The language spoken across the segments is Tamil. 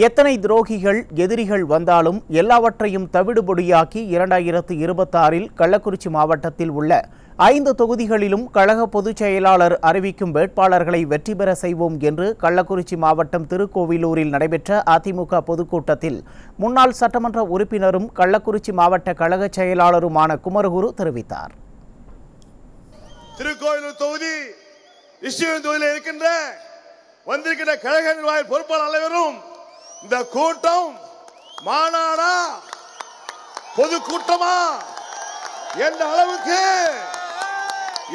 எத்தனை துரோகிகள் எதிரிகள் வந்தாலும் எல்லாவற்றையும் தவிடுபொடியாக்கி 2026 கள்ளக்குறிச்சி மாவட்டத்தில் உள்ள 5 தொகுதிகளிலும் கழக பொதுச் செயலாளர் அறிவிக்கும் வேட்பாளர்களை வெற்றி பெற செய்வோம் என்று கள்ளக்குறிச்சி மாவட்டம் திருக்கோவிலூரில் நடைபெற்ற அதிமுக பொதுக்கூட்டத்தில் முன்னாள் சட்டமன்ற உறுப்பினரும் கள்ளக்குறிச்சி மாவட்ட கழக செயலாளருமான குமரகுரு தெரிவித்தார். திருக்கோவிலூர் தொகுதி தொகுதியில் இருக்கின்ற வந்திருக்கின்ற கழக நிர்வாக பொறுப்பாளர் அனைவரும் இந்த கூட்டம் மாநாடா பொதுக்கூட்டமா என்ற அளவுக்கு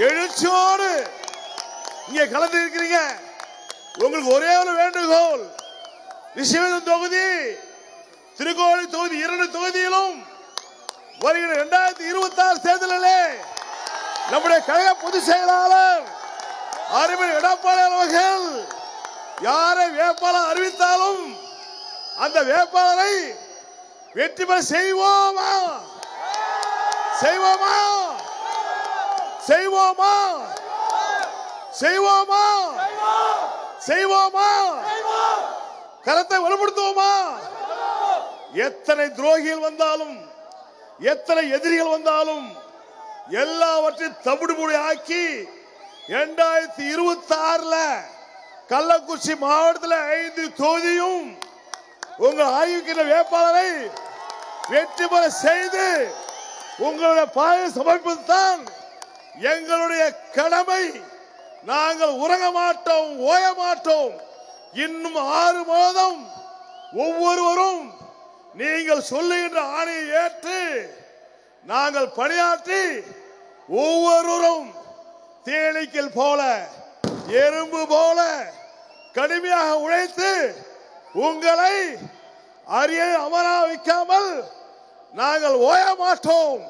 எழுச்சியோடு இங்கே கலந்து இருக்கிறீங்க. உங்களுக்கு ஒரே ஒரு வேண்டுகோள், தொகுதி திருக்கோவிலூர் தொகுதி 2 தொகுதியிலும் வருகிற 2026 தேர்தலிலே நம்முடைய கழக பொதுச் செயலாளர் அறிவியல் எடப்பாடி அவர்கள் யாரை வேட்பாளர் அறிவித்தாலும் அந்த வேட்பாளரை வெற்றி பெற செய்வோமா செய்வோமா செய்வோமா செய்வோமா செய்வோமா கரத்தை வலுப்படுத்துவோமா? எத்தனை துரோகிகள் வந்தாலும் எத்தனை எதிரிகள் வந்தாலும் எல்லாவற்றையும் தவிடுபொடி ஆக்கி 2026 கள்ளக்குறிச்சி மாவட்டத்தில் 5 தொகுதியும் உங்கள் ஆய்வுக்கிற வேட்பாளரை வெற்றி பெற செய்து உங்களுடைய பாதை சமர்ப்பித்தான் எங்களுடைய கடமை. நாங்கள் உறங்க மாட்டோம், ஓய மாட்டோம். இன்னும் 6 மாதம் ஒவ்வொருவரும் நீங்கள் சொல்லுகின்ற ஆணையை ஏற்று நாங்கள் பணியாற்றி ஒவ்வொருவரும் தேனீக்கள் போல எறும்பு போல கடுமையாக உழைத்து உங்களை அரிய அமர வைக்காமல் நாங்கள் ஓய மாட்டோம்.